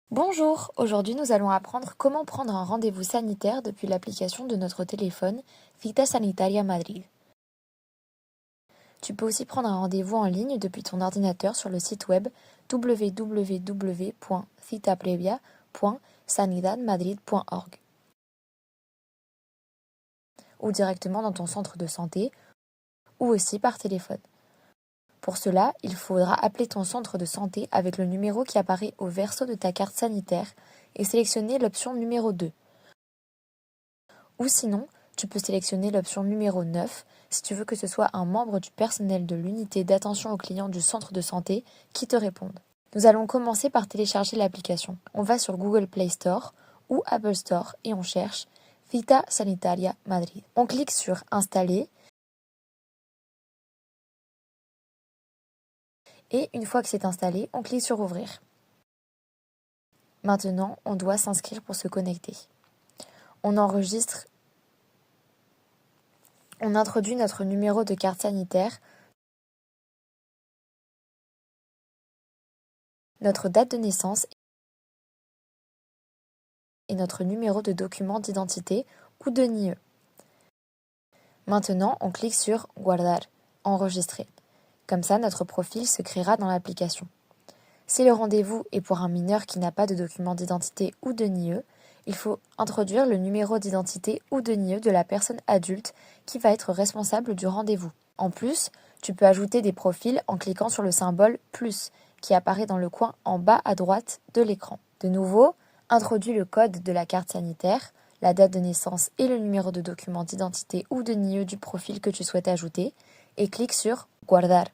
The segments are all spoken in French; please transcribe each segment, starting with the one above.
Bonjour, aujourd'hui nous allons apprendre comment prendre un rendez-vous sanitaire depuis l'application de notre téléphone Cita Sanitaria Madrid. Tu peux aussi prendre un rendez-vous en ligne depuis ton ordinateur sur le site web www.citaprevia.sanidadmadrid.org ou directement dans ton centre de santé ou aussi par téléphone. Pour cela, il faudra appeler ton centre de santé avec le numéro qui apparaît au verso de ta carte sanitaire et sélectionner l'option numéro 2. Ou sinon, tu peux sélectionner l'option numéro 9 si tu veux que ce soit un membre du personnel de l'unité d'attention aux clients du centre de santé qui te réponde. Nous allons commencer par télécharger l'application. On va sur Google Play Store ou Apple Store et on cherche Cita Sanitaria Madrid. On clique sur Installer et une fois que c'est installé, on clique sur Ouvrir. Maintenant, on doit s'inscrire pour se connecter. On introduit notre numéro de carte sanitaire, notre date de naissance et notre numéro de document d'identité ou de NIE. Maintenant, on clique sur Guardar, enregistrer. Comme ça, notre profil se créera dans l'application. Si le rendez-vous est pour un mineur qui n'a pas de document d'identité ou de NIE, il faut introduire le numéro d'identité ou de NIE de la personne adulte qui va être responsable du rendez-vous. En plus, tu peux ajouter des profils en cliquant sur le symbole plus qui apparaît dans le coin en bas à droite de l'écran. De nouveau, introduis le code de la carte sanitaire, la date de naissance et le numéro de document d'identité ou de NIE du profil que tu souhaites ajouter et clique sur Guardar.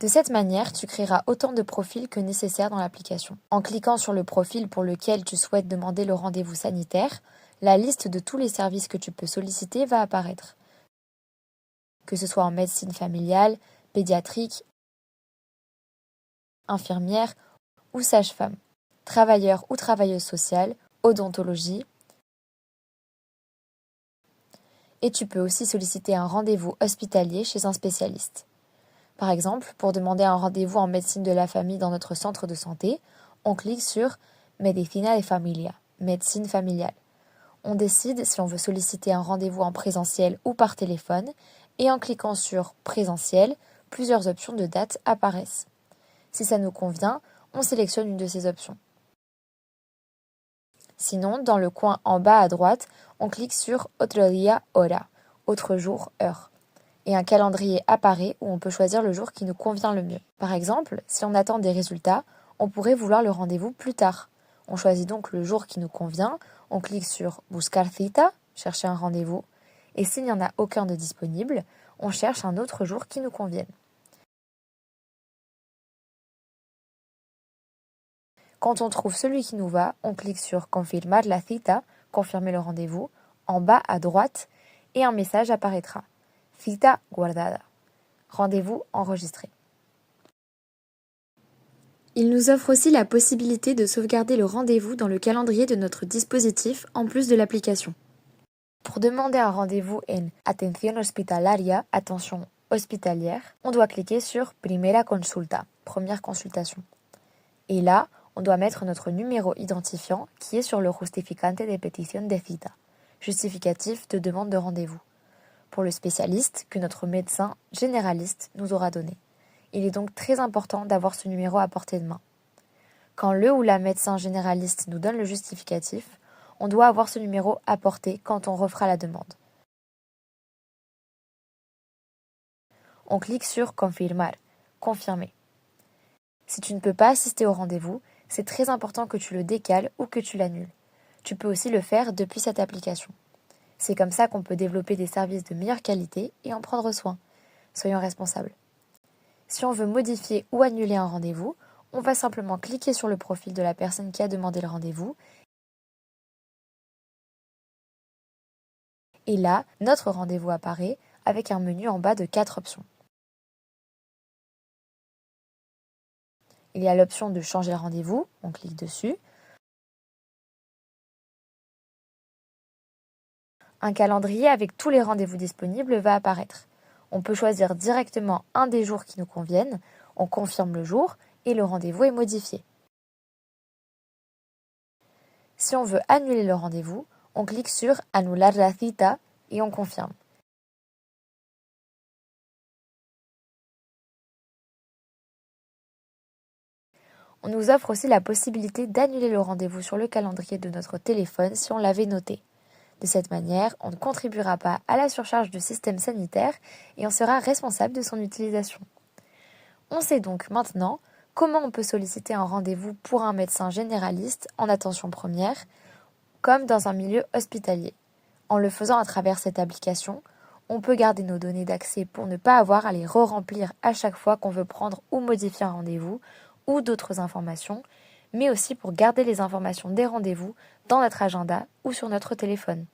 De cette manière, tu créeras autant de profils que nécessaire dans l'application. En cliquant sur le profil pour lequel tu souhaites demander le rendez-vous sanitaire, la liste de tous les services que tu peux solliciter va apparaître. Que ce soit en médecine familiale, pédiatrique, infirmière ou sage-femme, travailleur ou travailleuse sociale, odontologie. Et tu peux aussi solliciter un rendez-vous hospitalier chez un spécialiste. Par exemple, pour demander un rendez-vous en médecine de la famille dans notre centre de santé, on clique sur Medicina de Familia, médecine familiale. On décide si on veut solliciter un rendez-vous en présentiel ou par téléphone, et en cliquant sur Présentiel, plusieurs options de date apparaissent. Si ça nous convient, on sélectionne une de ces options. Sinon, dans le coin en bas à droite, on clique sur Otro día, hora, autre jour, heure. Et un calendrier apparaît où on peut choisir le jour qui nous convient le mieux. Par exemple, si on attend des résultats, on pourrait vouloir le rendez-vous plus tard. On choisit donc le jour qui nous convient, on clique sur Buscar cita, chercher un rendez-vous, et s'il n'y en a aucun de disponible, on cherche un autre jour qui nous convienne. Quand on trouve celui qui nous va, on clique sur Confirmar la cita, confirmer le rendez-vous, en bas à droite, et un message apparaîtra. Cita guardada. Rendez-vous enregistré. Il nous offre aussi la possibilité de sauvegarder le rendez-vous dans le calendrier de notre dispositif en plus de l'application. Pour demander un rendez-vous en Atención Hospitalaria, attention hospitalière, on doit cliquer sur Primera Consulta, première consultation. Et là, on doit mettre notre numéro identifiant qui est sur le justificante de petición de cita, justificatif de demande de rendez-vous, pour le spécialiste que notre médecin généraliste nous aura donné. Il est donc très important d'avoir ce numéro à portée de main. Quand le ou la médecin généraliste nous donne le justificatif, on doit avoir ce numéro à portée quand on refera la demande. On clique sur Confirmar, confirmer. Si tu ne peux pas assister au rendez-vous, c'est très important que tu le décales ou que tu l'annules. Tu peux aussi le faire depuis cette application. C'est comme ça qu'on peut développer des services de meilleure qualité et en prendre soin. Soyons responsables. Si on veut modifier ou annuler un rendez-vous, on va simplement cliquer sur le profil de la personne qui a demandé le rendez-vous. Et là, notre rendez-vous apparaît avec un menu en bas de 4 options. Il y a l'option de changer le rendez-vous, on clique dessus. Un calendrier avec tous les rendez-vous disponibles va apparaître. On peut choisir directement un des jours qui nous conviennent, on confirme le jour et le rendez-vous est modifié. Si on veut annuler le rendez-vous, on clique sur Anular la cita et on confirme. On nous offre aussi la possibilité d'annuler le rendez-vous sur le calendrier de notre téléphone si on l'avait noté. De cette manière, on ne contribuera pas à la surcharge du système sanitaire et on sera responsable de son utilisation. On sait donc maintenant comment on peut solliciter un rendez-vous pour un médecin généraliste en attention première, comme dans un milieu hospitalier. En le faisant à travers cette application, on peut garder nos données d'accès pour ne pas avoir à les re-remplir à chaque fois qu'on veut prendre ou modifier un rendez-vous ou d'autres informations, mais aussi pour garder les informations des rendez-vous dans notre agenda ou sur notre téléphone.